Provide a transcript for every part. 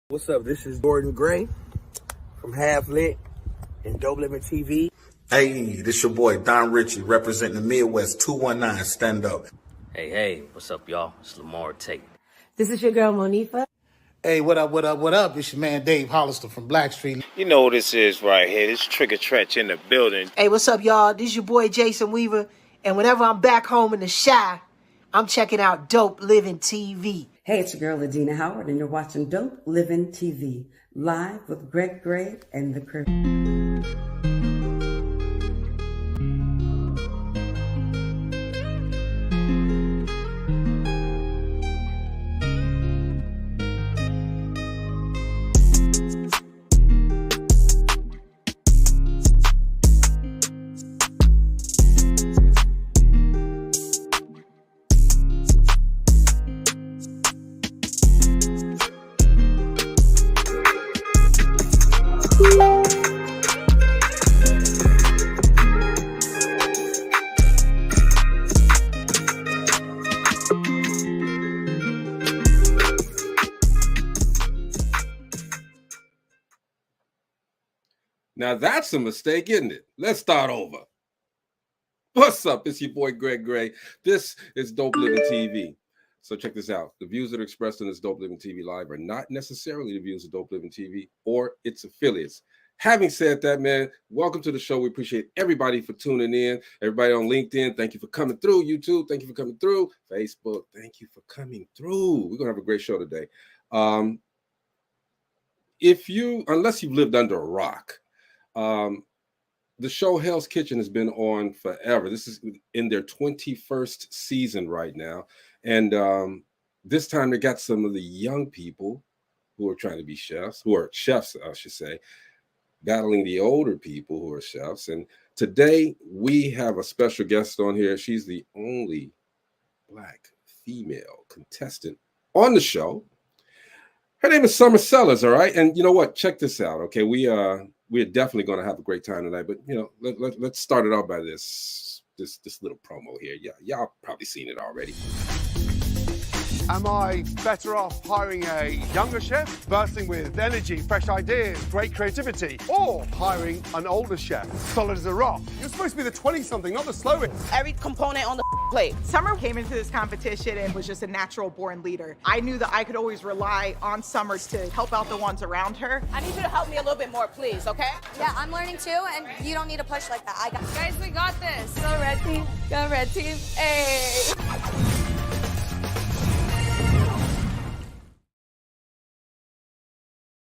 What's up? This is Gordon Gray from Half Lit and DopelivenTV. Hey, this your boy Don Ritchie representing the Midwest 219. Stand up. Hey, what's up, y'all? It's Lamar Tate. This is your girl, Monifa. Hey, what up? It's your man, Dave Hollister from Blackstreet. You know what this is right here. This Trigger Trench in the building. Hey, what's up, y'all? This is your boy, Jason Weaver. And whenever I'm back home in the Chi, I'm checking out Dope Living TV. Hey, it's your girl, Adina Howard, and you're watching Dope Living TV, live with Greg Gray and the crew. Now that's a mistake, isn't it? Let's start over. What's up? It's your boy Greg Gray. This is Dope Living TV. So check this out. The views that are expressed in this Dope Living TV live are not necessarily the views of Dope Living TV or its affiliates. Having said that, man, welcome to the show. We appreciate everybody for tuning in. Everybody on LinkedIn, thank you for coming through. YouTube, thank you for coming through. Facebook, thank you for coming through. We're gonna have a great show today. Unless you've lived under a rock, the show Hell's Kitchen has been on forever. This is in their 21st season right now. And this time they got some of the young people who are trying to be chefs, who are chefs, I should say, battling the older people who are chefs. And today we have a special guest on here. She's the only Black female contestant on the show. Her name is Sommer Sellers, all right? And you know what? Check this out, okay? We are definitely going to have a great time tonight, but you know, let's start it off by this little promo here. Yeah, y'all probably seen it already. Am I better off hiring a younger chef, bursting with energy, fresh ideas, great creativity, or hiring an older chef, solid as a rock? You're supposed to be the 20-something, not the slowest. Every component on the plate. Summer came into this competition and was just a natural born leader. I knew that I could always rely on Summer to help out the ones around her. I need you to help me a little bit more, please, okay? Yeah, I'm learning too, and you don't need to push like that. I got Guys, we got this. Go red team. Go red team. Hey.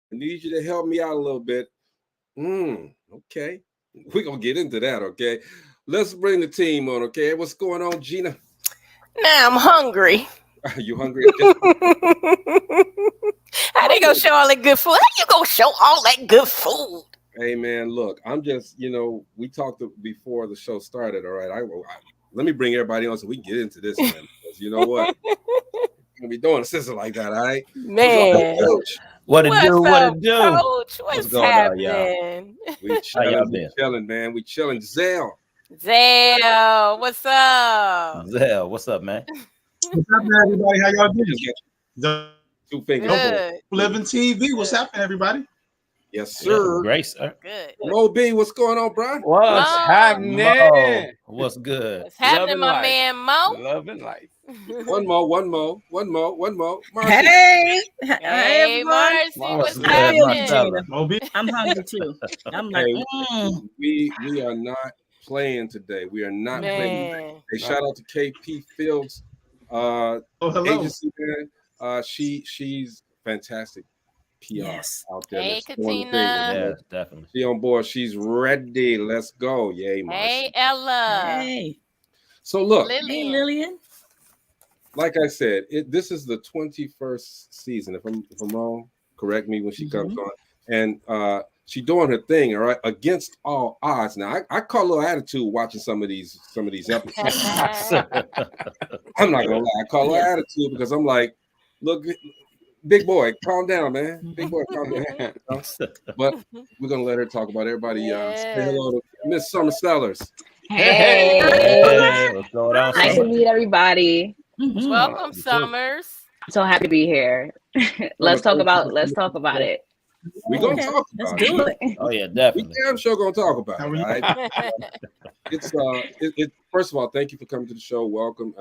I need you to help me out a little bit. Okay. We're going to get into that, okay? Let's bring the team on, okay? What's going on, Gina? Now I'm hungry. Are you hungry? How they gonna show all that good food? How you gonna show all that good food? Hey, man, look, I'm just, we talked before the show started, all right? Let me bring everybody on so we can get into this, man. Because you know what? We're going to be doing a sister like that, all right? Man. What it do? Coach? What's happening? We chilling, man. We chilling. Zell, what's up? Zell, what's up, man? What's happening, everybody? How y'all doing? Two fingers. Good. Living TV. What's happening, everybody? Yes, sir. Great, sir. Good. Mo B, what's going on, bro? What's happening? Mo. What's good? What's happening, my man Mo? Loving life. One more. Hey, Hey, Marcy, what's happening? I'm hungry too. I'm like, we are not playing today. We are not playing. Hey, shout out to KP Fields, agency man. She's fantastic PR out there. Hey, Katina. Yeah, definitely. She on board. She's ready. Let's go. Yay, Marcy. Hey, Ella. hey, So look, Lillian. like I said, this is the 21st season. If I'm wrong, correct me when she comes on. And she doing her thing, all right, against all odds. Now, I call a little attitude watching some of these episodes. I'm not gonna lie, I call a little attitude because I'm like, look, big boy, calm down, man. Big boy, calm down. But we're gonna let her talk about everybody. Say hello to Miss Sommer Sellers. Hey. What's going on? Nice to meet everybody. Welcome, Summers. so happy to be here. Let's talk about it. We're gonna talk Let's about do it. it. Oh yeah, We definitely. damn sure gonna talk about it. All right? It's first of all, thank you for coming to the show. Welcome.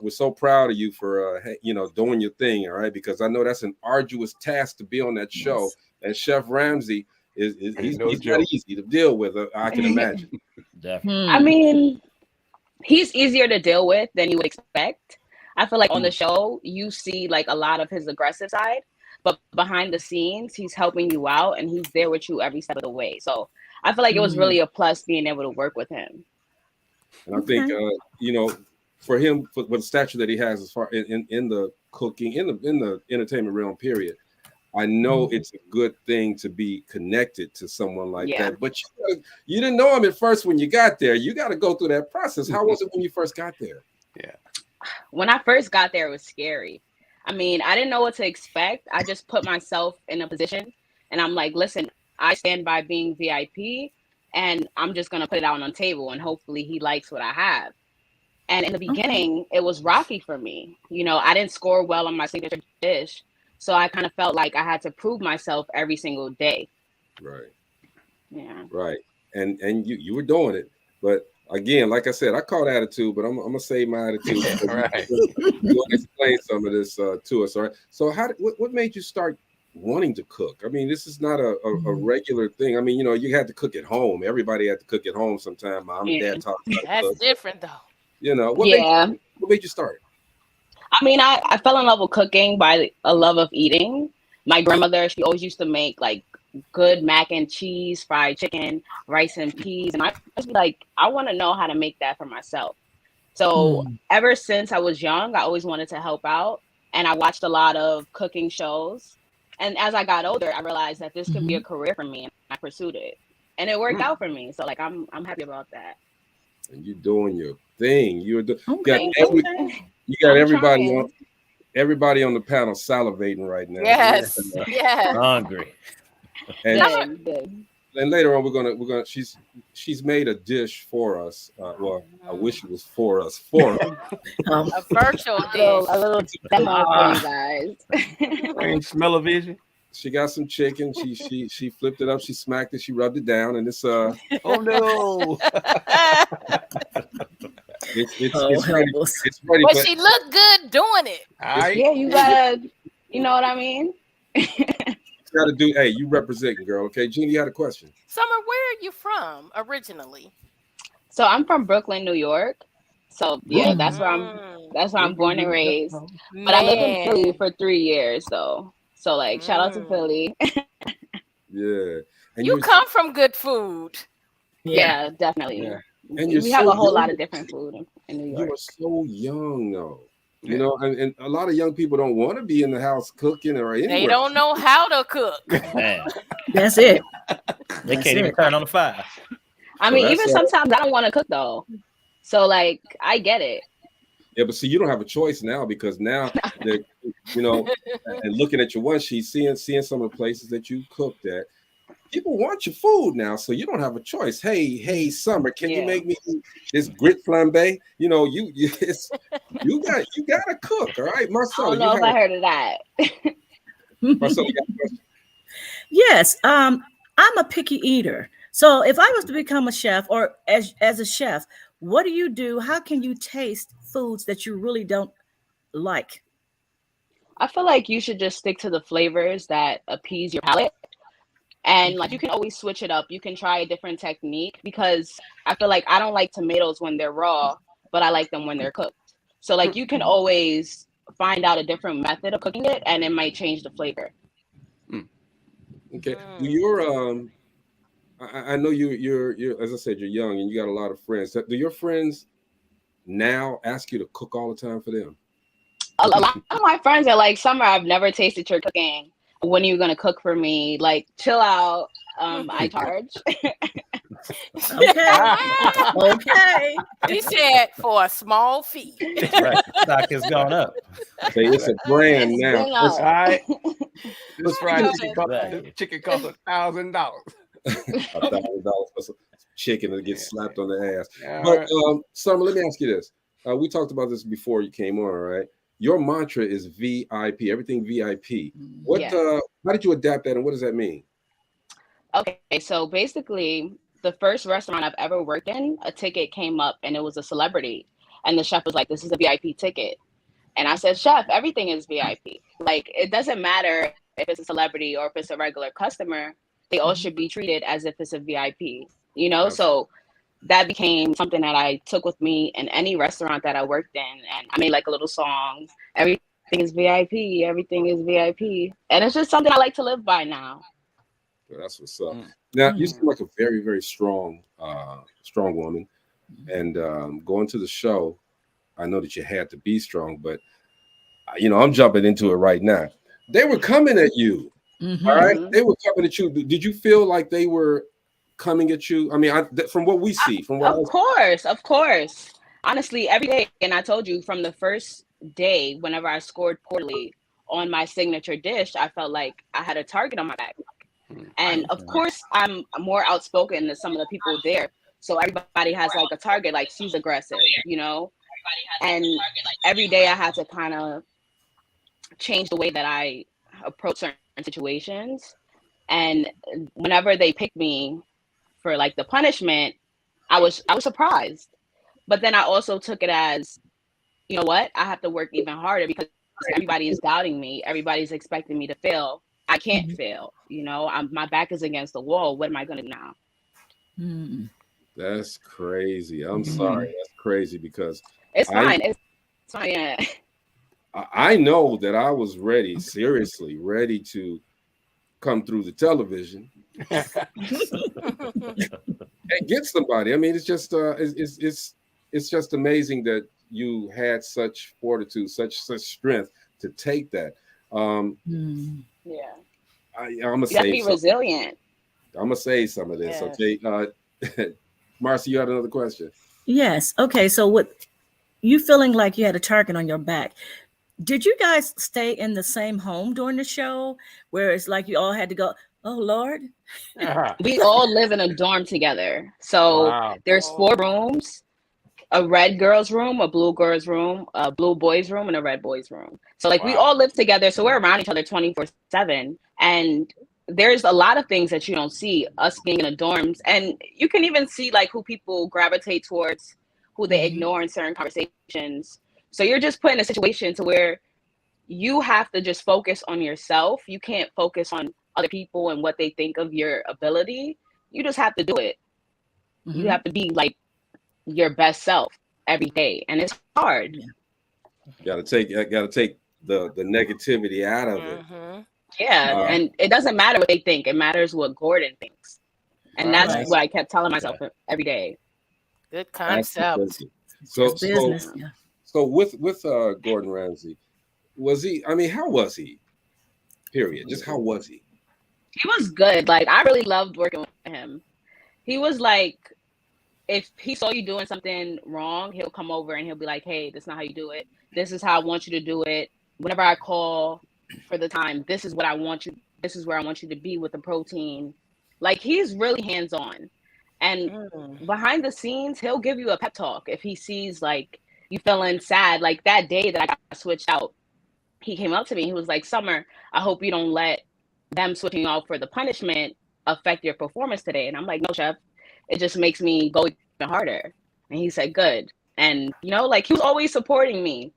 We're so proud of you for doing your thing. All right, because I know that's an arduous task to be on that show. And Chef Ramsey he's not easy to deal with. I can imagine. Definitely. I mean, he's easier to deal with than you would expect. I feel like on the show you see like a lot of his aggressive side, but behind the scenes he's helping you out and he's there with you every step of the way. So I feel like it was really a plus being able to work with him. And I think for him, for the stature that he has as far in the cooking, in the entertainment realm, period, I know it's a good thing to be connected to someone like that. But you didn't know him at first when you got there. You got to go through that process. How was it when you first got there? Yeah. When I first got there, it was scary. I mean, I didn't know what to expect. I just put myself in a position and I'm like, listen, I stand by being VIP and I'm just going to put it out on the table and hopefully he likes what I have. And in the beginning, it was rocky for me. I didn't score well on my signature dish. So I kind of felt like I had to prove myself every single day. Right. Yeah. Right. And you were doing it. But again, like I said, I caught attitude, but I'm gonna save my attitude. Right. You want to explain some of this to us, all right? So what made you start wanting to cook? I mean, this is not a regular thing. I mean, you had to cook at home. Everybody had to cook at home sometime. Mom and dad taught you how to That's cook. different though. What made you start? I mean, I fell in love with cooking by a love of eating. My grandmother, she always used to make like good mac and cheese, fried chicken, rice and peas. And I was like, I want to know how to make that for myself. So ever since I was young, I always wanted to help out. And I watched a lot of cooking shows. And as I got older, I realized that this could be a career for me. And I pursued it. And it worked out for me. So like, I'm happy about that. And you're doing your thing. You I'm got everybody on the panel salivating right now. Yes. Yes. Hungry. And later on, we're gonna. She's made a dish for us. Well, I wish it was for us. A virtual dish. A little demo for you guys. Ain't smell-o-vision. She got some chicken. She flipped it up. She smacked it. She rubbed it down, and it's Oh no. It's ready. It's ready. But she looked good doing it. Yeah, you gotta, you know what I mean? Gotta do. Hey, you representing, girl. Okay, Jeannie, you had a question. Summer, where are you from originally? So I'm from Brooklyn, New York. So yeah, that's where I'm born and raised. But I lived in Philly for 3 years though. So like shout out to Philly. Yeah. And you come from good food. Yeah, definitely. Yeah. And we have a whole lot of different food in New York. You are so young though. You know, and a lot of young people don't want to be in the house cooking or anywhere. They don't know how to cook. Man. That's it. They can't even turn on the fire. I mean, even sometimes I don't want to cook though. So like I get it. Yeah, but see, you don't have a choice now because now they're, and looking at your one sheet, seeing some of the places that you cooked at, people want your food now, so you don't have a choice. Hey, Summer, can you make me this grit flambe? You gotta cook, all right, Marcella. I don't know if I heard of that. Marcella, you got a question? Yes, I'm a picky eater. So if I was to become a chef or as a chef, what do you do? How can you taste foods that you really don't like? I feel like you should just stick to the flavors that appease your palate. And like you can always switch it up. You can try a different technique because I feel like I don't like tomatoes when they're raw, but I like them when they're cooked. So like you can always find out a different method of cooking it and it might change the flavor. Okay. You're I know you're as I said, you're young and you got a lot of friends. Do your friends now ask you to cook all the time for them? A lot of my friends are like, Summer, I've never tasted your cooking. When are you gonna cook for me? Like, chill out. I charge. Okay. He said for a small fee. Right. Stock has gone up. Say it's a brand now. All right. This fried chicken costs $1,000. $1,000 for some chicken to get slapped on the ass. Yeah, but Summer, let me ask you this. We talked about this before you came on, all right? your mantra is VIP, everything VIP. What? Yes. How did you adapt that, and what does that mean? Okay, so basically, the first restaurant I've ever worked in, a ticket came up and it was a celebrity. And the chef was like, this is a VIP ticket. And I said, chef, everything is VIP. Like, it doesn't matter if it's a celebrity or if it's a regular customer, they all should be treated as if it's a VIP, you know? So that became something that I took with me in any restaurant that I worked in. And I made like a little song, everything is VIP, everything is VIP. And it's just something I like to live by now. Well, that's what's up. Now, you seem like a very, very strong woman. And going to the show, I know that you had to be strong, but you know, I'm jumping into it right now. They were coming at you. All right, they were coming at you. Did you feel like they were coming at you? I mean, from what we see, from what of course. Honestly, every day, and I told you from the first day, whenever I scored poorly on my signature dish, I felt like I had a target on my back. And of course, I'm more outspoken than some of the people there. So everybody has like a target, like she's aggressive, you know? And every day I had to kind of change the way that I approach certain situations. And whenever they picked me for like the punishment, I was surprised. But then I also took it as, you know what? I have to work even harder because everybody is doubting me. Everybody's expecting me to fail. I can't fail. You know, my back is against the wall. What am I going to do now? That's crazy. I'm sorry. That's crazy because it's fine. It's fine. Yeah. I know that I was ready, seriously ready to come through the television and get somebody. I mean, it's just it's just amazing that you had such fortitude, such strength to take that. Yeah, I'm gonna say be resilient. I'm gonna say some of this. Okay, Marcy, you had another question. Yes. Okay. So, what you feeling like you had a target on your back? Did you guys stay in the same home during the show, where it's like you all had to go? Oh Lord, we all live in a dorm together. So there's 4 rooms. A red girl's room, a blue girl's room, a blue boy's room, and a red boy's room. So like we all live together. So we're around each other 24/7. And there's a lot of things that you don't see us being in the dorms. And you can even see like who people gravitate towards, who they ignore in certain conversations. So you're just put in a situation to where you have to just focus on yourself. You can't focus on other people and what they think of your ability. You just have to do it. You have to be like your best self every day, and it's hard. Gotta take the negativity out of it. And it doesn't matter what they think, it matters what Gordon thinks. And that's what I kept telling myself every day. Good concept. So with Gordon Ramsay, was he, I mean, how was he? Period. Just how was he? He was good. Like I really loved working with him. He was like, if he saw you doing something wrong, he'll come over and he'll be like, hey, that's not how you do it. This is how I want you to do it. Whenever I call for the time, this is what I want you. This is where I want you to be with the protein. Like he's really hands-on. And behind the scenes, he'll give you a pep talk. If he sees like you feeling sad, like that day that I got switched out, he came up to me. He was like, Summer, I hope you don't let them switching off for the punishment affect your performance today. And I'm like, no, chef. It just makes me go even harder. And he said, good. And, you know, like he was always supporting me.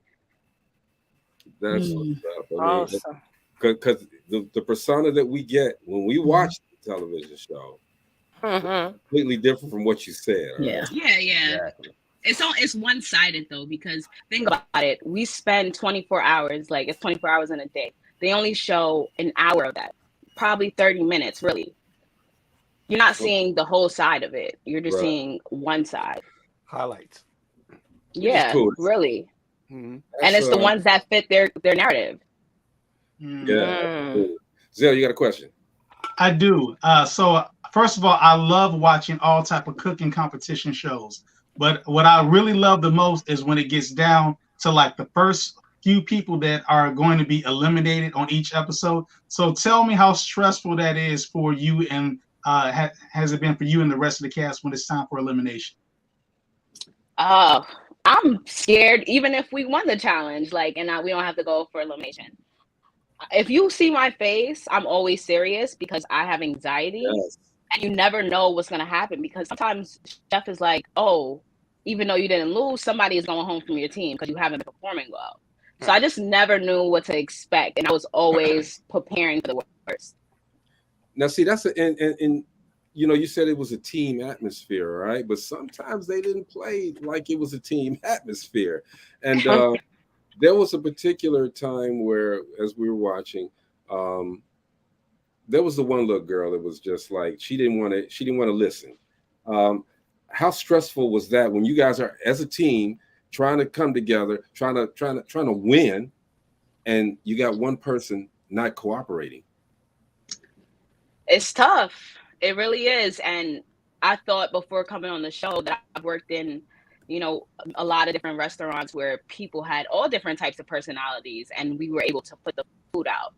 That's what's up. Awesome. Because the persona that we get when we watch the television show completely different from what you said. Yeah. Exactly. It's one-sided though, because think about it. We spend 24 hours, like it's 24 hours in a day. They only show an hour of that, probably 30 minutes, really. You're not seeing the whole side of it. You're just seeing one side. Highlights. Yeah, really. And it's the ones that fit their narrative. Yeah. Zell, you got a question? I do. So first of all, I love watching all type of cooking competition shows. But what I really love the most is when it gets down to like the first few people that are going to be eliminated on each episode. So tell me how stressful that is for you, and has it been for you and the rest of the cast when it's time for elimination? I I'm scared, even if we won the challenge, like, and we don't have to go for elimination. If you see my face, I'm always serious because I have anxiety, and you never know what's gonna happen. Because sometimes Chef is like, "Oh, even though you didn't lose, somebody is going home from your team because you haven't been performing well." So I just never knew what to expect, and I was always preparing for the worst. Now, see, that's and you know, you said it was a team atmosphere, right? But sometimes they didn't play like it was a team atmosphere. And there was a particular time where, as we were watching, there was the one little girl that was just like she didn't want to listen. How stressful was that when you guys are as a team trying to come together, trying to win, and you got one person not cooperating? It's tough. It really is. And I thought before coming on the show that I've worked in, you know, a lot of different restaurants where people had all different types of personalities and we were able to put the food out.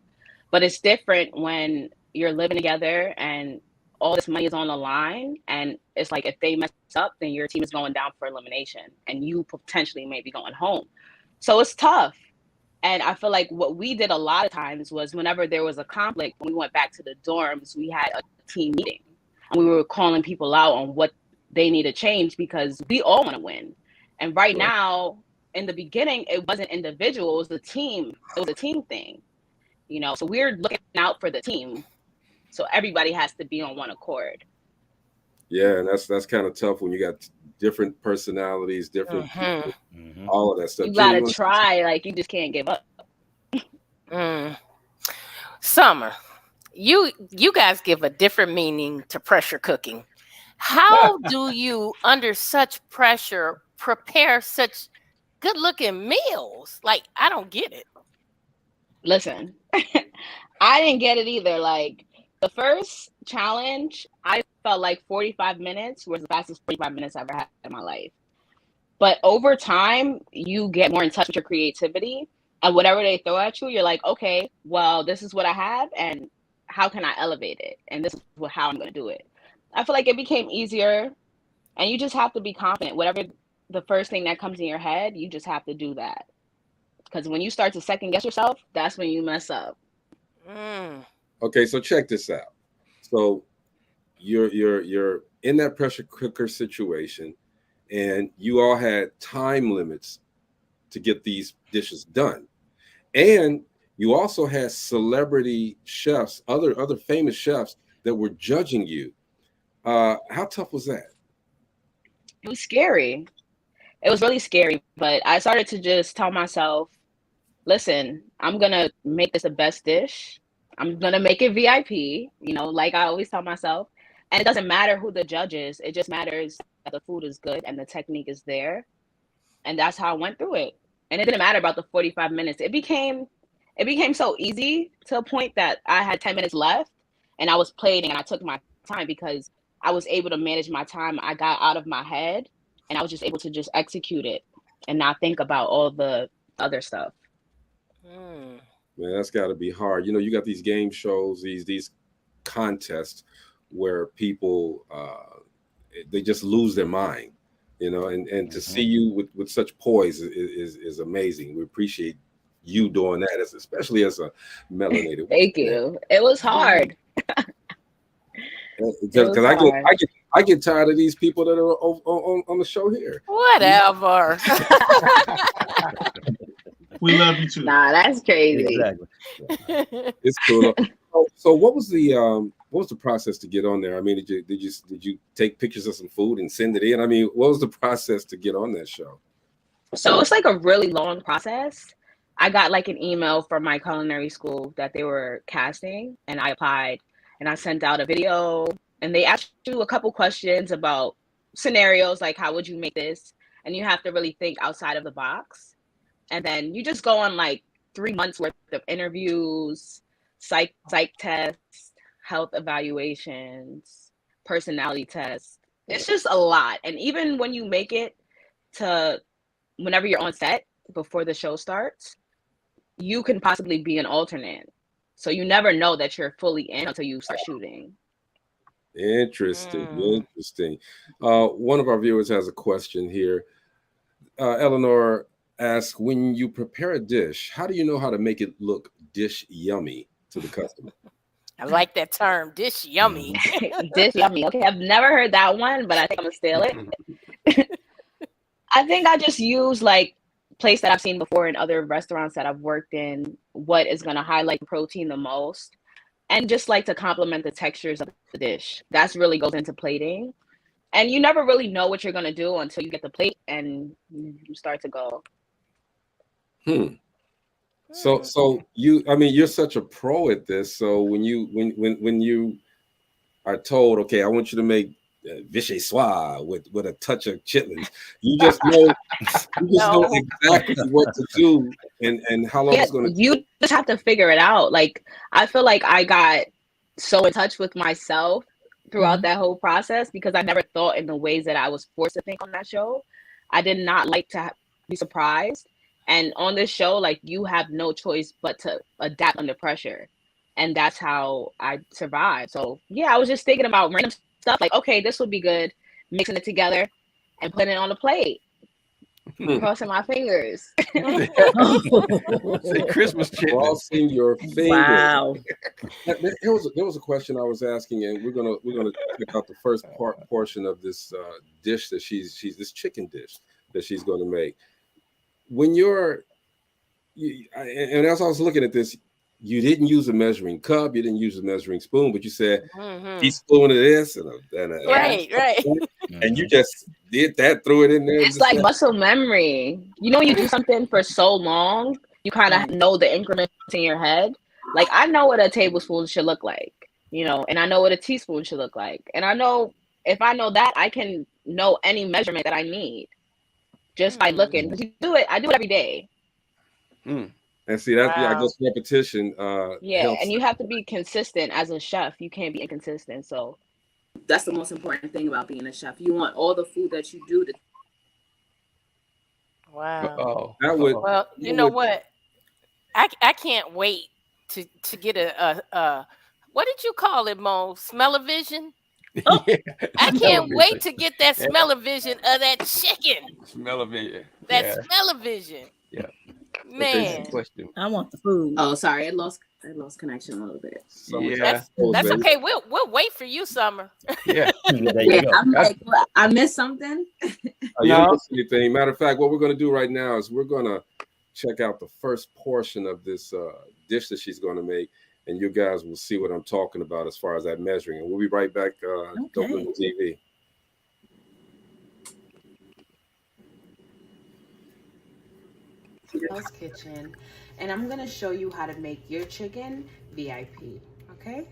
But it's different when you're living together and all this money is on the line. And it's like, if they mess up, then your team is going down for elimination and you potentially may be going home. So it's tough. And I feel like what we did a lot of times was whenever there was a conflict, when we went back to the dorms, we had a team meeting and we were calling people out on what they need to change because we all want to win. And right now, in the beginning, it wasn't individual, it was the team. It was a team thing, you know, so we're looking out for the team. So everybody has to be on one accord. Yeah, and that's kind of tough when you got different personalities, different people, all of that stuff. You gotta try, like you just can't give up. Summer, you guys give a different meaning to pressure cooking. How do you, under such pressure, prepare such good-looking meals? Like, I don't get it. Listen, I didn't get it either. Like, the first challenge, I felt like 45 minutes was the fastest 45 minutes I ever had in my life. But over time, you get more in touch with your creativity. And whatever they throw at you, you're like, okay, well, this is what I have. And how can I elevate it? And this is how I'm going to do it. I feel like it became easier. And you just have to be confident. Whatever the first thing that comes in your head, you just have to do that. Because when you start to second guess yourself, that's when you mess up. Okay, so check this out. So you're in that pressure cooker situation, and you all had time limits to get these dishes done, and you also had celebrity chefs, other famous chefs that were judging you. How tough was that? It was scary. It was really scary, but I started to just tell myself, listen, I'm gonna make this the best dish. I'm going to make it VIP, you know, like I always tell myself. And it doesn't matter who the judge is. It just matters that the food is good and the technique is there. And that's how I went through it. And it didn't matter about the 45 minutes. It became so easy to a point that I had 10 minutes left and I was plating and I took my time because I was able to manage my time. I got out of my head and I was just able to just execute it and not think about all the other stuff. Man, that's got to be hard. You know, you got these game shows, these contests where people they just lose their mind, you know, and to see you with such poise is amazing. We appreciate you doing that, especially as a melanated. Thank you. It was hard. Because I get tired of these people that are on the show here. Whatever. We love you too. Nah, that's crazy. Exactly. It's cool. So what was the process to get on there? I mean, did you take pictures of some food and send it in? I mean, what was the process to get on that show? So it's like a really long process. I got like an email from my culinary school that they were casting, and I applied and I sent out a video, and they asked you a couple questions about scenarios like how would you make this, and you have to really think outside of the box. And then you just go on like 3 months worth of interviews, psych tests, health evaluations, personality tests. It's just a lot. And even when you make it to whenever you're on set before the show starts, you can possibly be an alternate. So you never know that you're fully in until you start shooting. Interesting. One of our viewers has a question here. Eleanor asks, when you prepare a dish, how do you know how to make it look dish yummy to the customer? I like that term, dish yummy. Dish yummy. Okay, I've never heard that one, but I think I'm gonna steal it. I think I just use like place that I've seen before in other restaurants that I've worked in, what is gonna highlight protein the most, and just like to complement the textures of the dish. That's really goes into plating. And you never really know what you're gonna do until you get the plate and you start to go. So you, I mean, you're such a pro at this. So when you are told, okay, I want you to make vichyssoise with a touch of chitlins, you just know, know exactly what to do and how long it's going to. You just have to figure it out. Like I feel like I got so in touch with myself throughout that whole process because I never thought in the ways that I was forced to think on that show. I did not like to be surprised. And on this show, like you have no choice but to adapt under pressure. And that's how I survived. So yeah, I was just thinking about random stuff like, okay, this would be good, mixing it together and putting it on the plate. Crossing my fingers. Christmas chicken. Crossing your fingers. Wow. There was a question I was asking, and we're gonna check out the first portion of this dish that she's this chicken dish that she's going to make. When and as I was looking at this, you didn't use a measuring cup, you didn't use a measuring spoon, but you said teaspoon of this and right. And you just did that, threw it in there. It's like muscle memory. You know, when you do something for so long, you kind of know the increments in your head. Like I know what a tablespoon should look like, you know, and I know what a teaspoon should look like. And I know if I know that, I can know any measurement that I need just by looking. Because I do it every day. And see that, I guess repetition. Helps. And you have to be consistent as a chef. You can't be inconsistent. So that's the most important thing about being a chef. You want all the food that you do to. Wow. Well, you know what? I can't wait to get a what did you call it, Mo? Smell-o-vision? Oh, I can't wait to get that smell-o-vision of that chicken. Smell-o-vision. That smell-o-vision. Yeah. Man. I want the food. Oh, sorry. It lost connection a little bit. That's okay. We'll wait for you, Summer. Yeah. I'm like, what? I missed something. You didn't miss anything. Matter of fact, what we're going to do right now is we're going to check out the first portion of this dish that she's going to make, and you guys will see what I'm talking about as far as that measuring. And we'll be right back. DopelivenTV. Hell's Kitchen, and I'm gonna show you how to make your chicken VIP. Okay.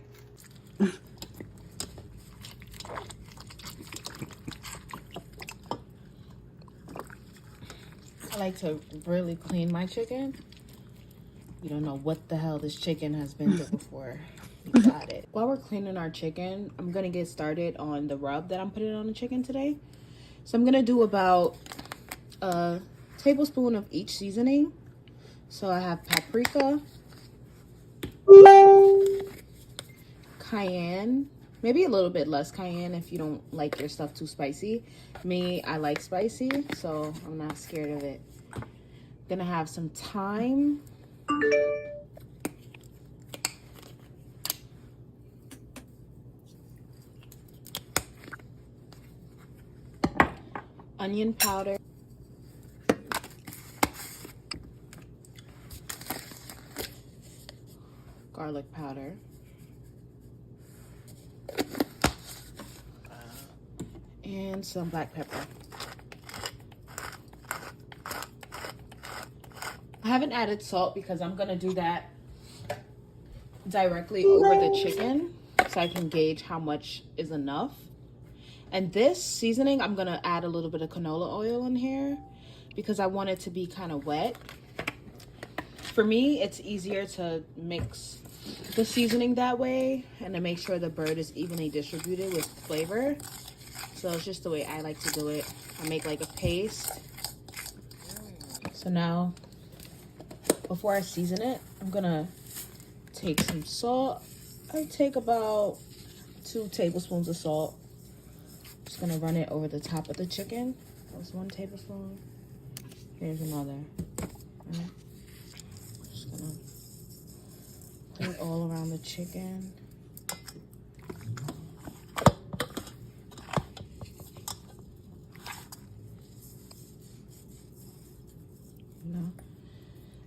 I like to really clean my chicken. You don't know what the hell this chicken has been through before you got it. While we're cleaning our chicken, I'm gonna get started on the rub that I'm putting on the chicken today. So I'm gonna do about a tablespoon of each seasoning. So I have paprika, cayenne, maybe a little bit less cayenne if you don't like your stuff too spicy. Me, I like spicy, so I'm not scared of it. Gonna have some thyme, onion powder, garlic powder, and some black pepper. I haven't added salt because I'm gonna do that directly over the chicken so I can gauge how much is enough. And this seasoning, I'm gonna add a little bit of canola oil in here because I want it to be kind of wet. For me, it's easier to mix the seasoning that way and to make sure the bird is evenly distributed with flavor. So it's just the way I like to do it. I make like a paste. So now, before I season it, I'm gonna take some salt. I take about 2 tablespoons of salt. Just gonna run it over the top of the chicken. That was 1 tablespoon. Here's another. Right. Just gonna put it all around the chicken.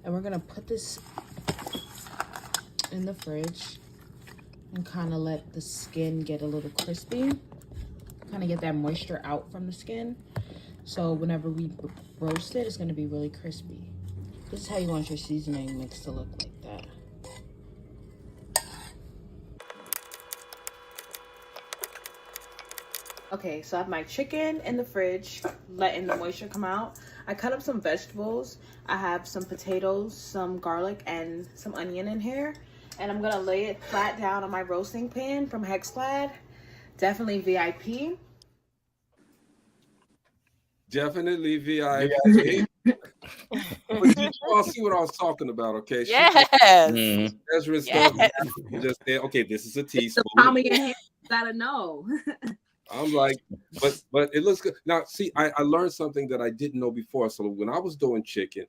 And we're gonna put this in the fridge and kind of let the skin get a little crispy. Kind of get that moisture out from the skin. So whenever we roast it, it's gonna be really crispy. This is how you want your seasoning mix to look like that. Okay, so I have my chicken in the fridge, letting the moisture come out. I cut up some vegetables. I have some potatoes, some garlic, and some onion in here. And I'm gonna lay it flat down on my roasting pan from Hexclad. Definitely VIP. Definitely VIP. But did you all see what I was talking about? Okay. Yes. Ezra Yes. stuff. You just said, okay, this is a teaspoon. The palm of your hand, you gotta know. I'm like, but it looks good. Now, see, I learned something that I didn't know before. So when I was doing chicken,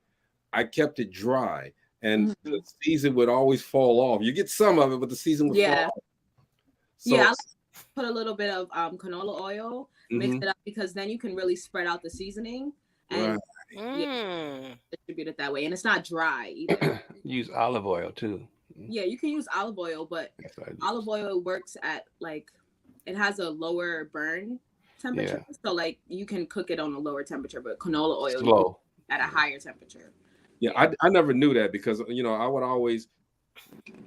I kept it dry, and the season would always fall off. You get some of it, but the season would fall off. So, I like to put a little bit of canola oil, mix it up, because then you can really spread out the seasoning and distribute it that way. And it's not dry either. Use olive oil too. Yeah, you can use olive oil, but olive oil works at like, it has a lower burn temperature. Yeah. So like you can cook it on a lower temperature, but canola oil Slow. at a higher temperature. Yeah, I never knew that because, you know, I would always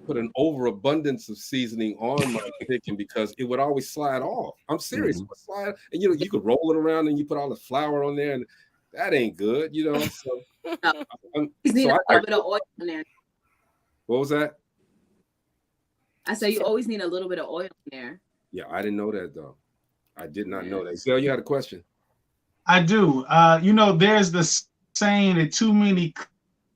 put an overabundance of seasoning on my chicken because it would always slide off. I'm serious. It would slide, and you know, you could roll it around and you put all the flour on there, and that ain't good, you know. So, You need a little bit of oil in there. What was that? I said you always need a little bit of oil in there. Yeah, I didn't know that though. I did not know that. So you had a question? I do. You know, there's the saying that too many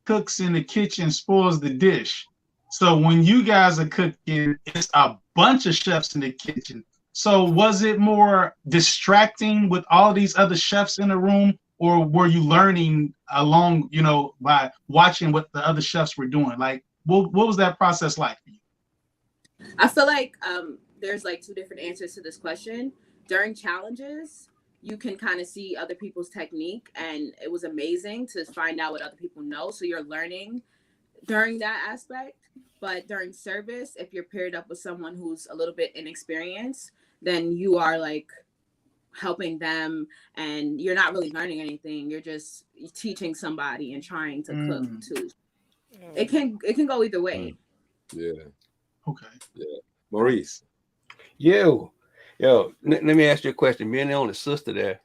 cooks in the kitchen spoils the dish. So when you guys are cooking, it's a bunch of chefs in the kitchen. So was it more distracting with all these other chefs in the room, or were you learning along, you know, by watching what the other chefs were doing? Like, what was that process like for you? I feel like there's like two different answers to this question. During challenges, you can kind of see other people's technique, and it was amazing to find out what other people know. So you're learning during that aspect. But during service, if you're paired up with someone who's a little bit inexperienced, then you are like helping them, and you're not really learning anything. You're just teaching somebody and trying to cook too. It can go either way. Yeah. Okay. Yeah. Maurice. Yo, let me ask you a question. Being the only sister there,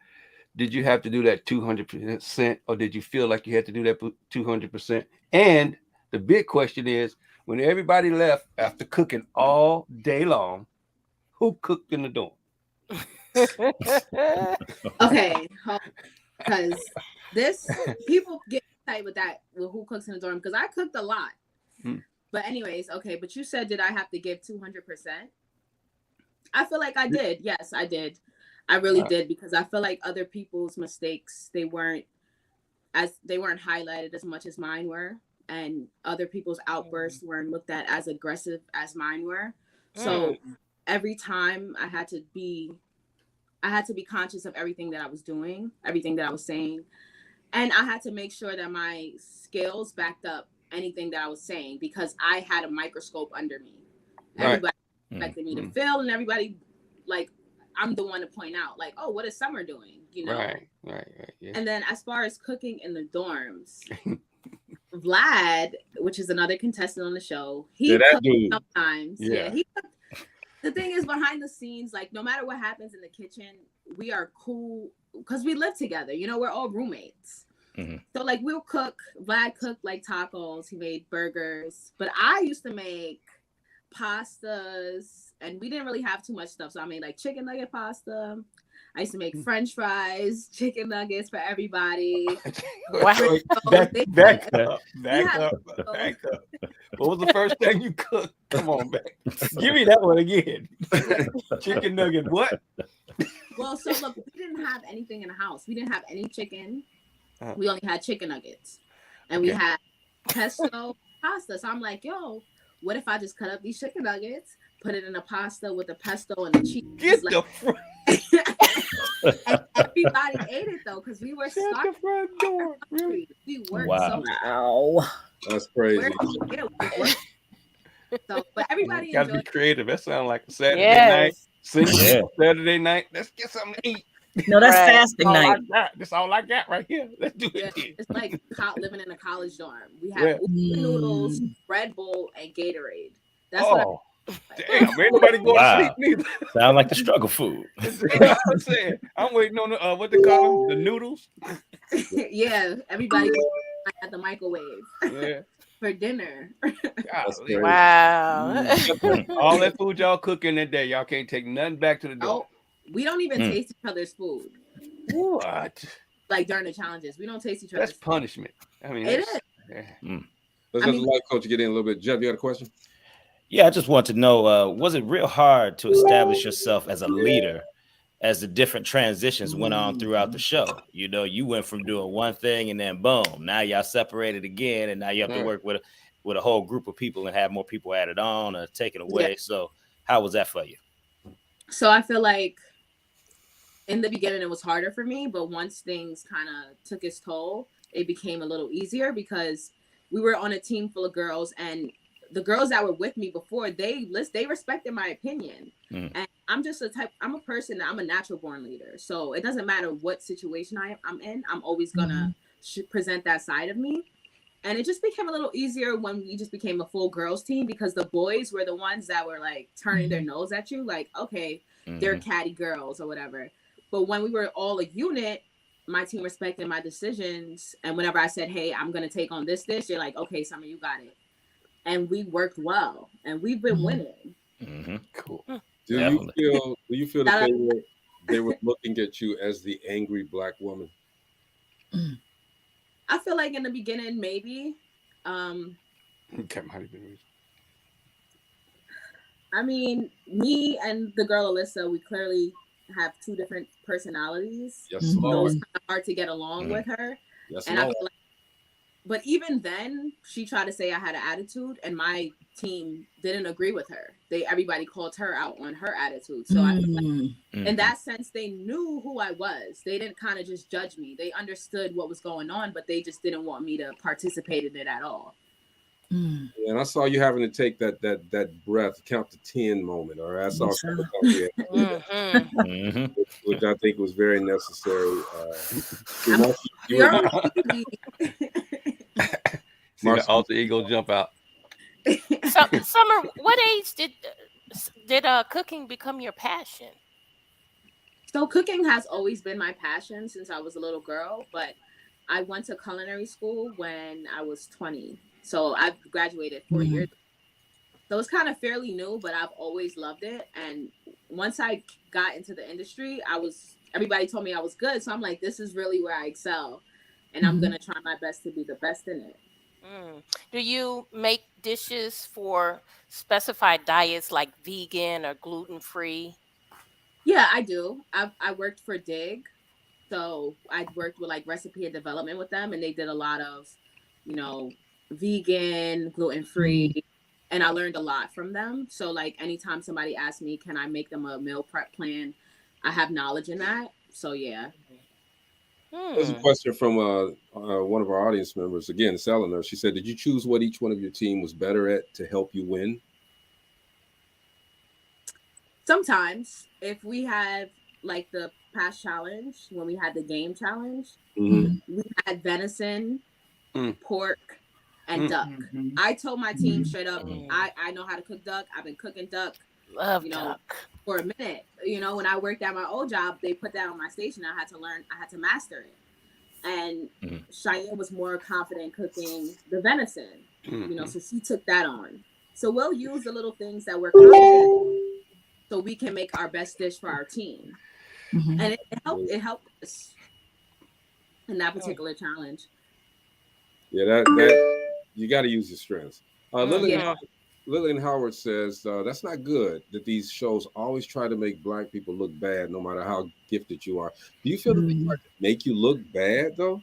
did you have to do that 200%, or did you feel like you had to do that 200%? And the big question is, when everybody left after cooking all day long, who cooked in the dorm? Okay, because this people get excited with that, with who cooks in the dorm, because I cooked a lot. But anyways, okay, but you said, did I have to give 200%? I feel like I did. Yes, I did. I really did, because I feel like other people's mistakes, they weren't highlighted as much as mine were, and other people's outbursts weren't looked at as aggressive as mine were. So every time I had to be conscious of everything that I was doing, everything that I was saying, and I had to make sure that my skills backed up anything that I was saying, because I had a microscope under me. Everybody expected me to fail, and everybody, like, I'm the one to point out, like, oh, what is Summer doing? You know? Right. Yeah. And then as far as cooking in the dorms, Vlad, which is another contestant on the show, he cooks sometimes. Yeah, he cooked. The thing is, behind the scenes, like, no matter what happens in the kitchen, we are cool because we live together. You know, we're all roommates. So like, we'll cook. Vlad cooked like tacos. He made burgers. But I used to make pastas, and we didn't really have too much stuff. So I made like chicken nugget pasta. I used to make French fries, chicken nuggets for everybody. Wow. Back up. What was the first thing you cooked? Come on, back. Give me that one again. Chicken nugget, what? Well, so look, we didn't have anything in the house. We didn't have any chicken. we only had chicken nuggets, and we had pesto pasta. So I'm like, yo, what if I just cut up these chicken nuggets, put it in a pasta with the pesto and the cheese? Get like, and everybody ate it though, because we were starving. The front door. Really? We worked Wow. so That's crazy. yeah, we worked. So, but everybody You gotta be enjoyed. creative. That sounds like a Saturday night. Yes. Saturday night. Let's get something to eat. No, that's Right. fasting night. That's all I got right here. Let's do Yeah, it. it's like living in a college dorm. We have noodles, Red Bull, and Gatorade. That's what Damn, ain't nobody going to sleep neither. Sound like the struggle food. I'm saying, I'm waiting on the what they call them, the noodles. yeah, everybody at the microwave Yeah. for dinner. Wow. All that food y'all cooking that day, y'all can't take nothing back to the door. Oh, we don't even taste each other's food. What? Like during the challenges, we don't taste each other's That's punishment. I mean, it is. Yeah. Let's let the life coach get in a little bit. Jeff, you got a question? Yeah, I just want to know, was it real hard to establish yourself as a leader as the different transitions went on throughout the show? You know, you went from doing one thing and then boom, now y'all separated again, and now you have to work with a whole group of people and have more people added on or taken away. Yeah. So how was that for you? So I feel like in the beginning it was harder for me, but once things kind of took its toll, it became a little easier because we were on a team full of girls, and the girls that were with me before, they respected my opinion. And I'm a person that I'm a natural born leader. So it doesn't matter what situation I'm in, I'm always gonna present that side of me. And it just became a little easier when we just became a full girls team, because the boys were the ones that were like turning their nose at you, like, okay, they're catty girls or whatever. But when we were all a unit, my team respected my decisions. And whenever I said, hey, I'm going to take on this dish, they're like, okay, Summer, you got it. And we worked well, and we've been winning. Cool. Do you feel that they were looking at you as the angry black woman? I feel like in the beginning, maybe. That might have been. I mean, me and the girl Alyssa, we clearly have two different personalities. Yes, So Lord. it's kind of hard to get along with her. Yes, and I Lord. feel like, but even then, she tried to say I had an attitude, and my team didn't agree with her. Everybody called her out on her attitude. So I feel like in that sense, they knew who I was. They didn't kind of just judge me. They understood what was going on, but they just didn't want me to participate in it at all. Yeah, and I saw you having to take that breath, count to 10 moment. All right, I saw which I think was very necessary. See the alter ego jump out. So, Summer, what age did cooking become your passion? So cooking has always been my passion since I was a little girl, but I went to culinary school when I was 20. So I've graduated 4 years. So it's kind of fairly new, but I've always loved it. And once I got into the industry, everybody told me I was good. So I'm like, this is really where I excel. And I'm going to try my best to be the best in it. Do you make dishes for specified diets like vegan or gluten-free? Yeah, I do. I worked for DIG. So I worked with like recipe and development with them. And they did a lot of, vegan, gluten-free. And I learned a lot from them. So like anytime somebody asks me, can I make them a meal prep plan? I have knowledge in that. So yeah. There's a question from one of our audience members. Again, Eleanor. She said, did you choose what each one of your team was better at to help you win? Sometimes, if we have like the past challenge, when we had the game challenge, we had venison, pork, and duck. I told my team straight up, I know how to cook duck. I've been cooking duck, duck for a minute. When I worked at my old job, they put that on my station. I had to learn, I had to master it. And Cheyenne was more confident cooking the venison, so she took that on. So we'll use the little things that we're confident so we can make our best dish for our team. And it helped us in that particular challenge. Yeah, that you got to use your strengths. Lillian Howard says that's not good that these shows always try to make Black people look bad no matter how gifted you are. Do you feel that they try to make you look bad though?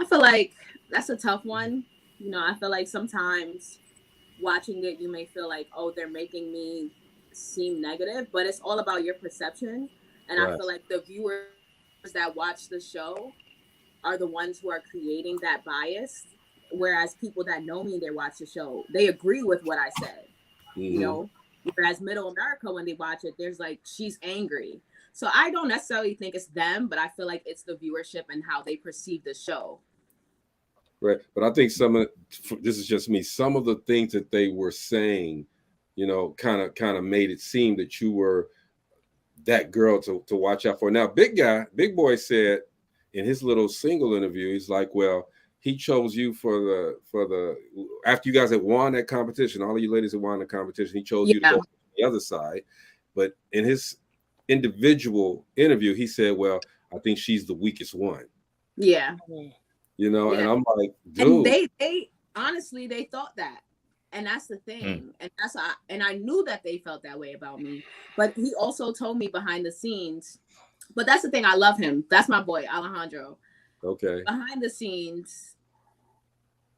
I feel like that's a tough one. You know, I feel like sometimes watching it, you may feel like, oh, they're making me seem negative, but it's all about your perception. And I Right. feel like the viewers that watch the show are the ones who are creating that bias. Whereas people that know me, they watch the show, they agree with what I said, you know? Whereas middle America, when they watch it, there's like, she's angry. So I don't necessarily think it's them, but I feel like it's the viewership and how they perceive the show. Right. But I think this is just me, some of the things that they were saying, you know, kind of made it seem that you were that girl to watch out for. Now, Big Boy said in his little single interview, he's like, well, he chose you for the after you guys had won that competition, all of you ladies had won the competition, he chose you to go to the other side. But in his individual interview, he said, well, I think she's the weakest one. Yeah. You know, Yeah. and I'm like, And dude. they honestly, they thought that. And that's the thing. And I knew that they felt that way about me. But he also told me behind the scenes. But that's the thing. I love him. That's my boy, Alejandro. Okay. Behind the scenes,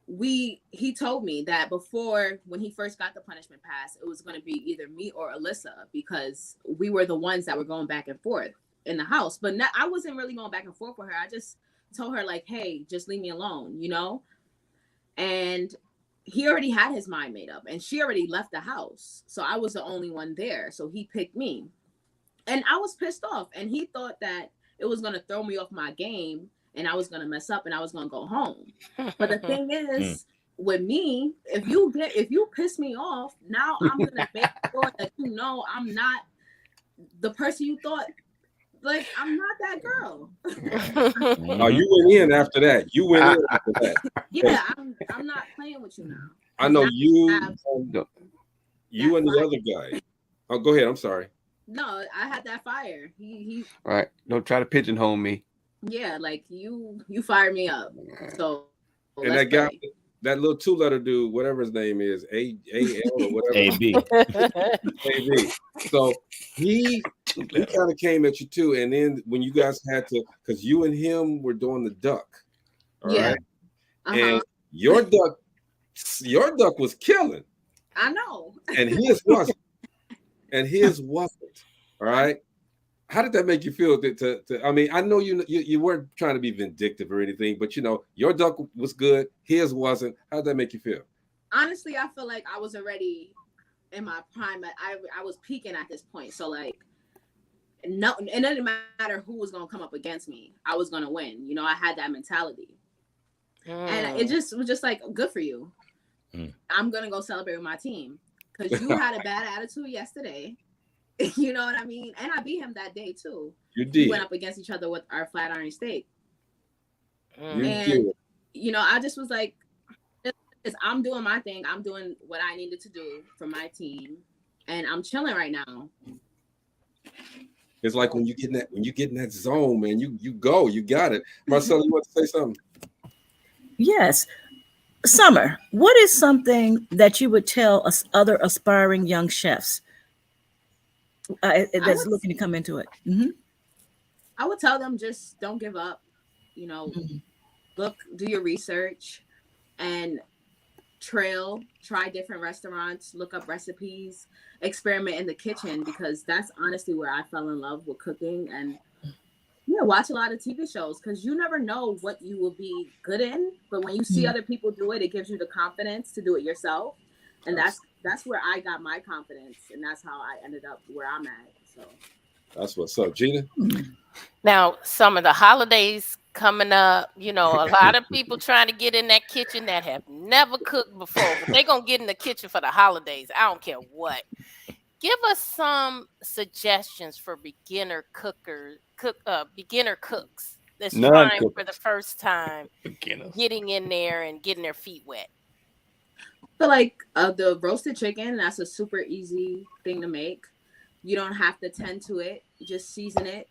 he told me that before, when he first got the punishment pass, it was going to be either me or Alyssa, because we were the ones that were going back and forth in the house. But I wasn't really going back and forth with her. I just told her, like, hey, just leave me alone, you know? And he already had his mind made up, and she already left the house. So I was the only one there. So he picked me. And I was pissed off. And he thought that it was going to throw me off my game, and I was going to mess up, and I was going to go home. But the thing is, with me, if you piss me off, now I'm going to make sure that you know I'm not the person you thought. Like, I'm not that girl. Oh, you went in after that. You went in after that. Yeah, I'm not playing with you now. I know you and that the other guy. Oh, go ahead. I'm sorry. No, I had that fire. He All right. Don't try to pigeonhole me. Yeah, like you fired me up. So And that guy, that little 2-letter dude, whatever his name is, A-L or whatever. A-B. A-B. So he kind of came at you too. And then when you guys had to, because you and him were doing the duck. All right. And your duck was killing. I know. And his wasn't. All right. How did that make you feel? I mean, I know you weren't trying to be vindictive or anything, but you know, your duck was good, his wasn't. How did that make you feel? Honestly, I feel like I was already in my prime. I was peaking at this point. So like, no, it didn't matter who was gonna come up against me. I was gonna win. You know, I had that mentality. And it just was just like, good for you. I'm gonna go celebrate with my team, because you had a bad attitude yesterday. You know what I mean? And I beat him that day too. You did. We went up against each other with our flat iron steak. You did. You know, I just was like, I'm doing my thing. I'm doing what I needed to do for my team, and I'm chilling right now. It's like when you get in that zone, man, you go, you got it. Marcella, you want to say something? Yes. Sommer, what is something that you would tell us other aspiring young chefs that's looking to come into it? I would tell them, just don't give up. You know, do your research and try different restaurants, look up recipes, experiment in the kitchen, because that's honestly where I fell in love with cooking. And yeah, watch a lot of TV shows, because you never know what you will be good in. But when you see other people do it, it gives you the confidence to do it yourself. And that's where I got my confidence, and that's how I ended up where I'm at. So that's what's up, Gina. Now, some of the holidays coming up, you know, a lot of people trying to get in that kitchen that have never cooked before, but they're gonna get in the kitchen for the holidays. I don't care what. Give us some suggestions for beginner cooks that's trying for the first time, getting in there and getting their feet wet. So like the roasted chicken, that's a super easy thing to make. You don't have to tend to it. You just season it,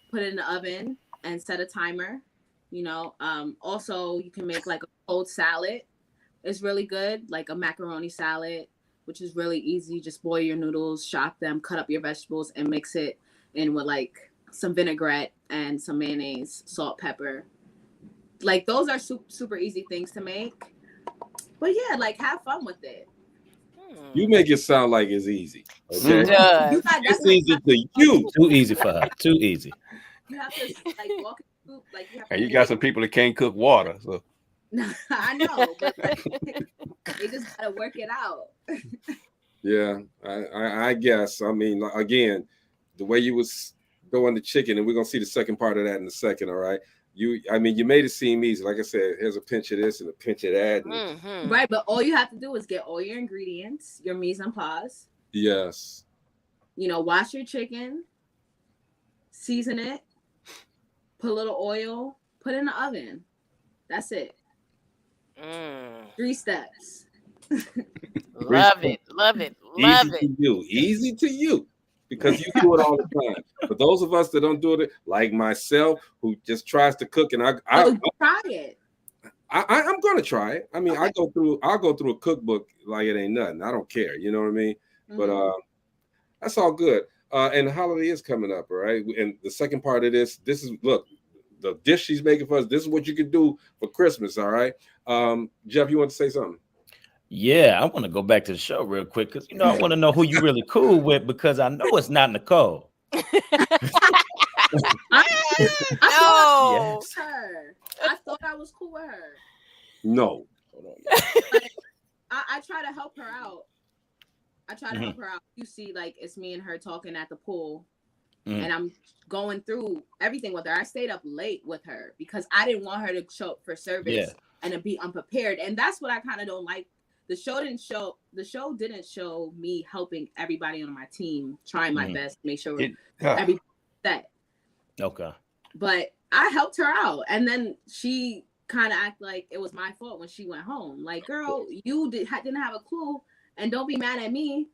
put it in the oven, and set a timer. You know, also you can make like a cold salad. It's really good, like a macaroni salad, which is really easy. Just boil your noodles, chop them, cut up your vegetables, and mix it in with like some vinaigrette and some mayonnaise, salt, pepper. like those are super easy things to make. But yeah, like have fun with it. You make it sound like it's easy. Okay? You got, it's easy to you. Too easy for her. Too easy. You have to like walk through, like you have And to you got some people that can't cook water. So I know, but they just gotta work it out. Yeah, I guess. I mean, again, the way you was throwing the chicken, and we're gonna see the second part of that in a second. All right. You made it seem easy. Like I said, here's a pinch of this and a pinch of that. And, Right, but all you have to do is get all your ingredients, your mise en place. yes. You know, wash your chicken, season it, put a little oil, put it in the oven. That's it. 3 steps. Love it. Easy to you, because you do it all the time. But those of us that don't do it, like myself, who just tries to cook, and Try it. I'm gonna try it. I mean, I'll go through a cookbook like it ain't nothing. I don't care. You know what I mean? But that's all good. And the holiday is coming up, all right? And the second part of this is, look, the dish she's making for us. This is what you can do for Christmas, all right? Jeff, you want to say something? Yeah, I want to go back to the show real quick because I want to know who you really cool with, because I know it's not Nicole. No. Her. I thought I was cool with her. No. Like, I try to help her out. You see, like, it's me and her talking at the pool, and I'm going through everything with her. I stayed up late with her because I didn't want her to show up for service and to be unprepared. And that's what I kind of don't like. The show didn't show me helping everybody on my team, trying my best to make sure everybody's set. Okay. But I helped her out, and then she kind of act like it was my fault when she went home. Like, girl, you didn't have a clue, and don't be mad at me.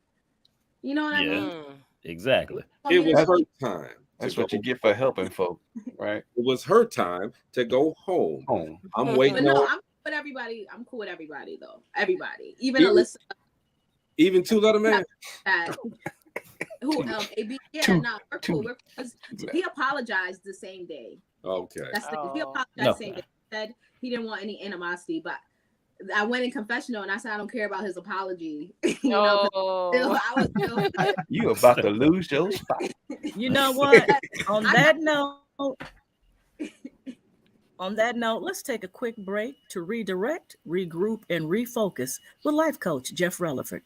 You know what I mean? Exactly. It was her time. That's what you get for helping folk, right? It was her time to go home. I'm waiting But no, on. I'm with everybody. I'm cool with everybody, though. Everybody, even Alyssa. Even 2-letter man. Who AB? Yeah, we're cool. He apologized the same day. Okay. That's he apologized the same day. He said he didn't want any animosity, but I went in confessional and I said I don't care about his apology. I was still, you about to lose your spot. You know what? On that note, let's take a quick break to redirect, regroup, and refocus with life coach Jeff Relaford.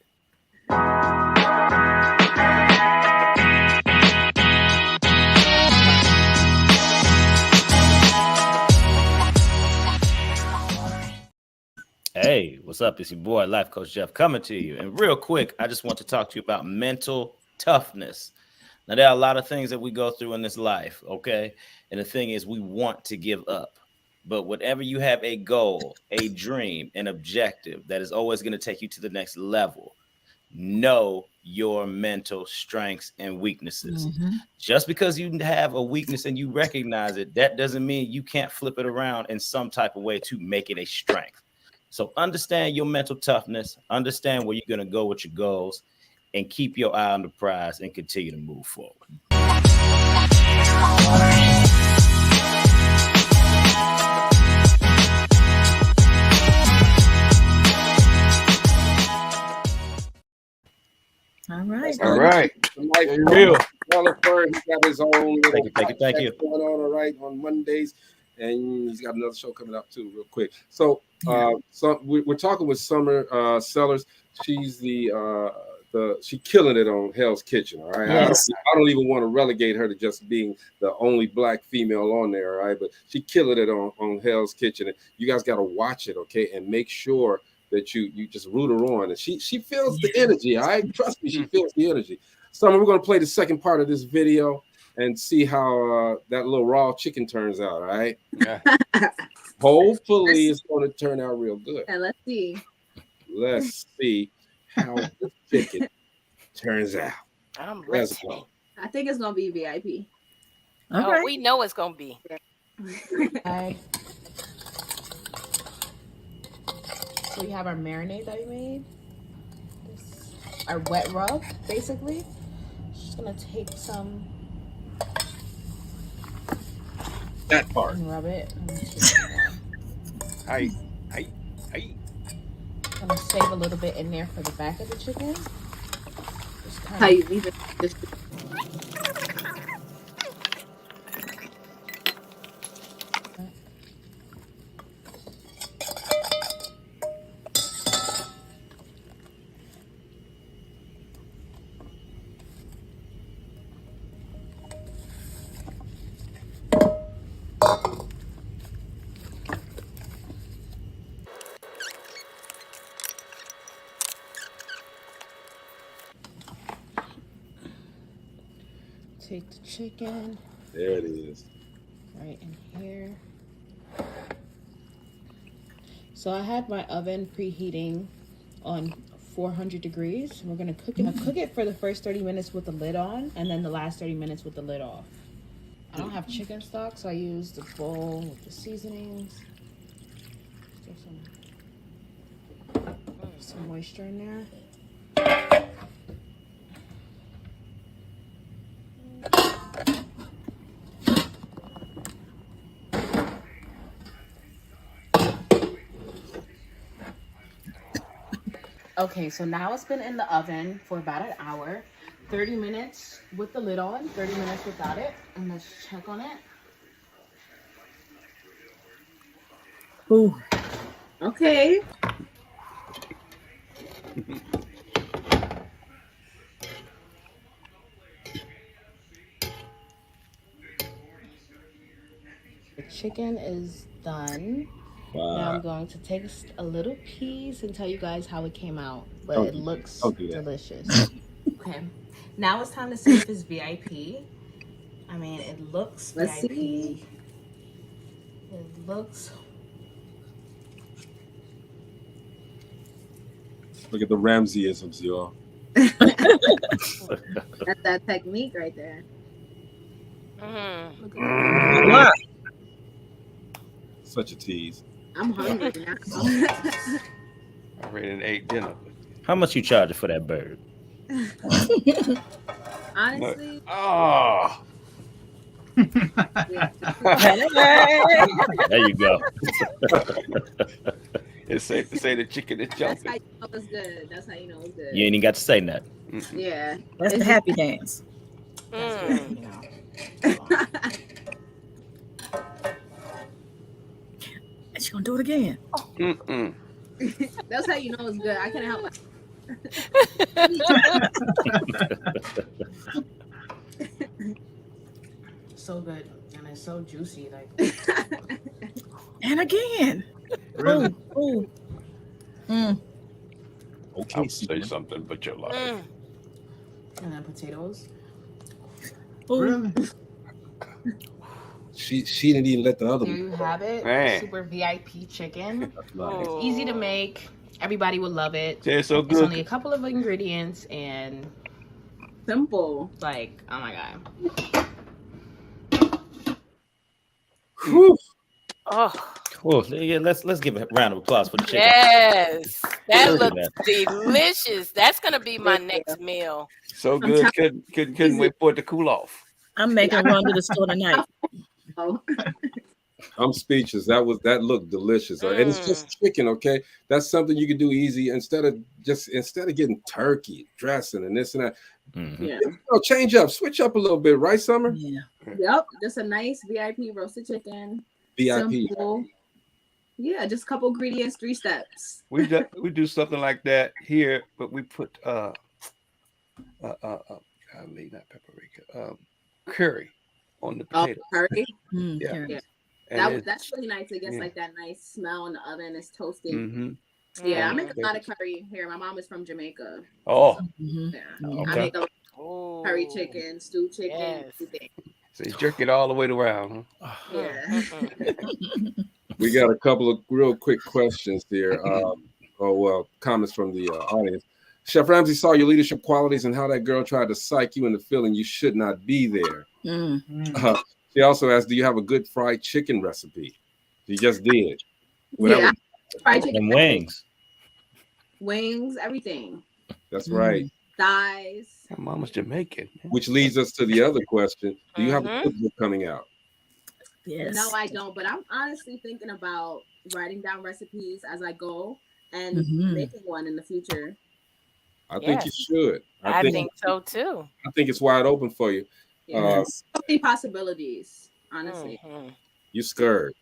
Hey, what's up? It's your boy, Life Coach Jeff, coming to you. And real quick, I just want to talk to you about mental toughness. Now, there are a lot of things that we go through in this life, okay? And the thing is, we want to give up. But whatever you have a goal, a dream, an objective that is always going to take you to the next level, know your mental strengths and weaknesses. Just because you have a weakness and you recognize it, that doesn't mean you can't flip it around in some type of way to make it a strength. So understand your mental toughness, understand where you're going to go with your goals, and keep your eye on the prize and continue to move forward. All right. All right. Real. He's got his own little thank you. going on, all right, on Mondays. And he's got another show coming up too, real quick. So, we're talking with Sommer Sellers. She's she killing it on Hell's Kitchen. All right, yes. I don't even want to relegate her to just being the only black female on there. All right, but she killing it on Hell's Kitchen. And you guys got to watch it, okay, and make sure that you just root her on. And she feels the energy. All right, trust me, she feels the energy. Sommer, we're gonna play the second part of this video and see how that little raw chicken turns out, all right? Yeah. Hopefully it's going to turn out real good. And let's see. Let's see how the chicken turns out. Let's go. I think it's going to be VIP. Oh, we know it's going to be. So we have our marinade that we made. Our wet rub, basically. Just going to take some... that part. And rub it. Hey. I'm gonna save a little bit in there for the back of the chicken. Just kind How of. you leave it? Just Take the chicken. There it is. Right in here. So I had my oven preheating on 400 degrees. We're gonna cook it for the first 30 minutes with the lid on, and then the last 30 minutes with the lid off. I don't have chicken stock, so I use the bowl with the seasonings. Throw some moisture in there. Okay, so now it's been in the oven for about an hour. 30 minutes with the lid on, 30 minutes without it. And let's check on it. Ooh. okay. The chicken is done. Now I'm going to take a little piece and tell you guys how it came out. But it looks delicious. Okay. Now it's time to see if it's VIP. I mean, it looks Let's VIP. see. It looks. Look at the Ramseyisms, y'all. That's that technique right there. Wow. Such a tease. I'm hungry now. I already ate dinner. How much you charging for that bird? Honestly. Oh. Yeah. There you go. It's safe to say the chicken is That's jumping. how you know it's good. That's how you know it's good. You ain't even got to say nothing. Yeah. That's the happy dance. And she gonna do it again. That's how you know it's good. I couldn't help myself. So good. And it's so juicy. Like. And again. Really? Ooh. Mm. Okay, I'll say something, but you're lying. And then potatoes. Ooh. Really? She didn't even let the other There one. you have it. Man. Super VIP chicken. Nice. It's easy to make. Everybody will love it. It's so It's good. only a couple of ingredients and Simple. like, oh my god. Whew. Oh, Well, yeah, let's give a round of applause for the chicken. yes. That Look at looks delicious. That's going to be my next meal. So good. Couldn't wait for it to cool off. I'm making a run to the store tonight. Oh. I'm speechless. That looked delicious. And it's just chicken, okay? That's something you can do easy instead of getting turkey dressing and this and that. Mm-hmm. Yeah. Change up, switch up a little bit, right, Summer? Yeah. Yep. Just a nice VIP roasted chicken. VIP. Simple. Yeah, just a couple ingredients, 3 steps. We do something like that here, but we put not paprika, curry on the potato. Curry. Yeah. Curry. Yeah. And That's really nice. It gets yeah. like that nice smell in the oven. It's toasted. Mm-hmm. Yeah, I make a lot of curry here. My mom is from Jamaica. Oh, Yeah. okay. I make a lot of curry chicken, stewed chicken, everything. So you jerk it all the way around, huh? Yeah. We got a couple of real quick questions here. Comments from the audience. Chef Ramsey saw your leadership qualities and how that girl tried to psych you into feeling you should not be there. She also asked, do you have a good fried chicken recipe? You just did. Yeah. Fried chicken. And wings. Wings, everything. That's right. Thighs. My mama's Jamaican. Which leads us to the other question. Do you have a cookbook coming out? Yes. No, I don't. But I'm honestly thinking about writing down recipes as I go and making one in the future. I think you should. I think so too. I think it's wide open for you. Yes. So many possibilities, honestly. You scared.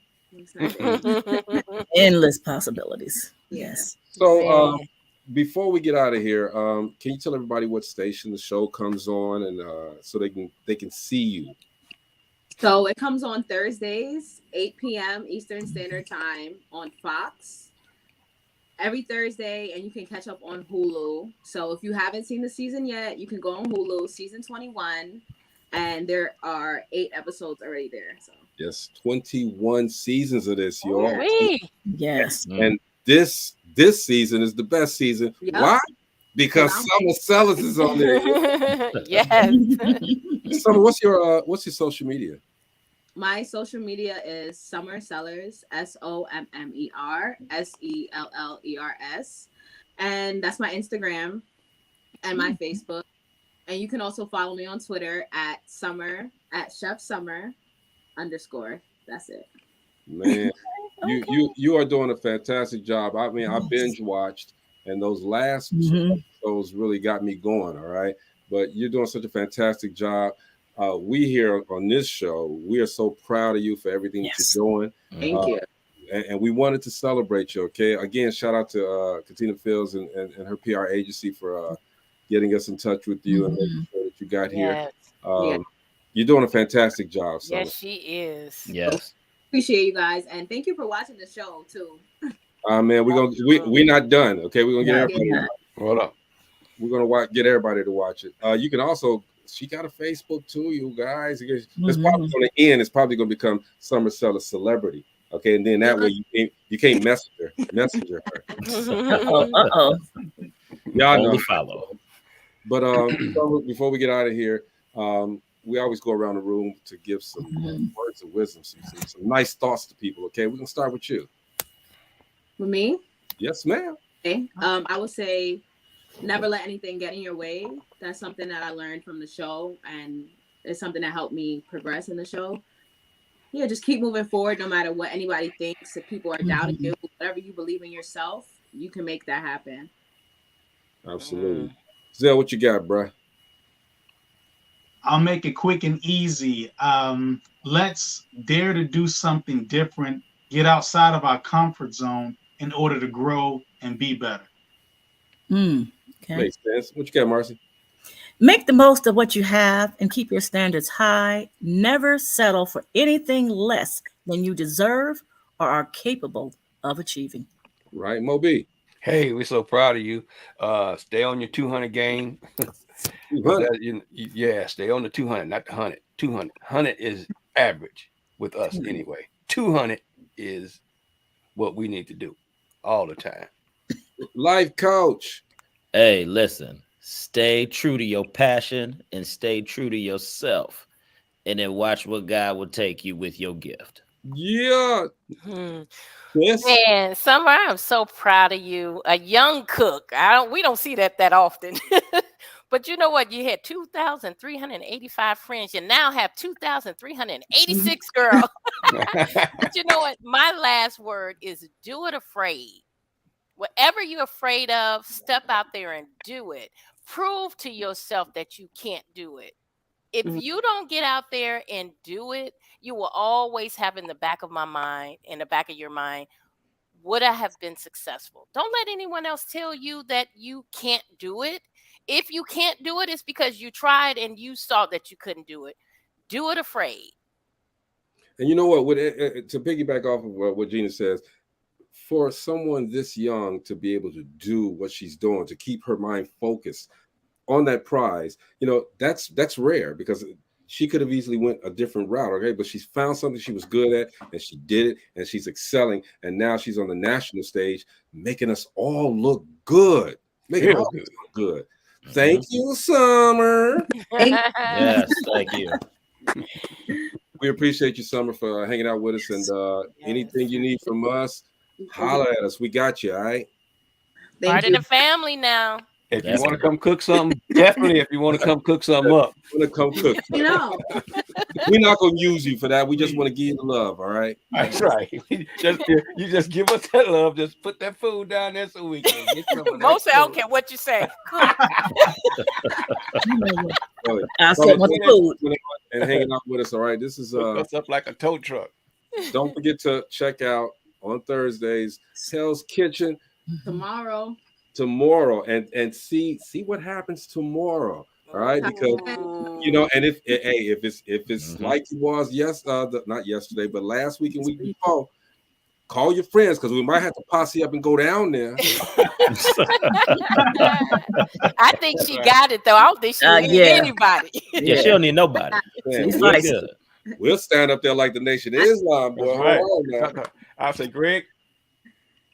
Endless possibilities. Yes. So before we get out of here, can you tell everybody what station the show comes on, and so they can see you? So it comes on Thursdays, 8 p.m. Eastern Standard Time on Fox. Every Thursday, and you can catch up on Hulu. So if you haven't seen the season yet, you can go on Hulu, season 21, and there are 8 episodes already there. So Yes, 21 seasons of this, y'all. Yes. And this season is the best season. Yep. Why? Because Sommer Sellers is on there. Yes. Sommer, what's your social media? my social media is Sommer Sellers, SOMMER SELLERS, and that's my Instagram and my Facebook. And you can also follow me on Twitter at Chef Sommer _. That's it. Man, you are doing a fantastic job. I mean, I binge watched, and those last episodes really got me going. All right, but you're doing such a fantastic job. We here on this show, we are so proud of you for everything that you're doing. Thank you. And we wanted to celebrate you. Okay, again, shout out to Katina Fields and her PR agency for getting us in touch with you and making sure that you got here. You're doing a fantastic job. Sommer. Yes, she is. Yes. Appreciate you guys, and thank you for watching the show too. Man, we're not done. Okay, we're gonna get everybody. Hold up. We're gonna get everybody to watch it. You can also. She got a Facebook too, you guys. It's probably going to end. It's probably going to become Sommer Sellers Celebrity. Okay, and then that way you can't messenger her. Y'all know. Follow. But before we get out of here, we always go around the room to give some words of wisdom, some nice thoughts to people. Okay, we can start with you. With me? Yes, ma'am. Okay. I would say never let anything get in your way. That's something that I learned from the show, and it's something that helped me progress in the show. Yeah, just keep moving forward no matter what anybody thinks. If people are doubting you, whatever you believe in yourself, you can make that happen. Absolutely. Zell, what you got, bruh? I'll make it quick and easy. Let's dare to do something different, get outside of our comfort zone in order to grow and be better. Okay. Makes sense. What you got, Marcy? Make the most of what you have and keep your standards high. Never settle for anything less than you deserve or are capable of achieving. Right, Moby. Hey, we're so proud of you. Stay on your 200 game. Yeah, stay on the 200, not the 100. 200. 100 is average with us anyway. 200 is what we need to do all the time. Life coach. Hey, listen. Stay true to your passion and stay true to yourself, and then watch what God will take you with your gift. Yeah. Yes. Man, Sommer, I'm so proud of you. A young cook. We don't see that often. But you know what? You had 2,385 friends. You now have 2,386 girls. But you know what? My last word is do it afraid. Whatever you're afraid of, step out there and do it. Prove to yourself that you can't do it. If you don't get out there and do it, you will always have in the back of your mind, would I have been successful? Don't let anyone else tell you that you can't do it. If you can't do it, it's because you tried and you saw that you couldn't do it. Do it afraid. And you know what? To piggyback off of what Gina says, for someone this young to be able to do what she's doing, to keep her mind focused on that prize, that's rare, because she could have easily went a different route, okay? But she's found something she was good at, and she did it, and she's excelling, and now she's on the national stage, making us all look good. Making us look good. Thank you, Sommer. Yes, thank you. We appreciate you, Sommer, for hanging out with us, and anything you need from us, holler at us. We got you, all right? Part of the family now. If you want to come cook something, definitely. If you want to come cook something up, want to come cook. You know, We're not gonna use you for that. We just want to give you the love. All right. that's right. You just give us that love. Just put that food down there so we can get some of that Mostly, I don't food. care what you say. I said my food. And hanging out with us. All right. This is Hook us up like a tow truck. Don't forget to check out on Thursdays Hell's Kitchen tomorrow and see what happens tomorrow. All right, because you know, and if it's like it was not yesterday, but last week and week before, call your friends because we might have to posse up and go down there. I think she got it though. I don't think she needs anybody. Yeah, she don't need nobody. We'll stand up there like the Nation of Islam, boy. Right. Hold on now. I'll say, Greg.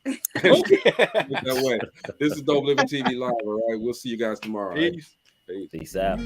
That way. This is Dope Living TV Live. All right, we'll see you guys tomorrow. Peace. Right? Peace out.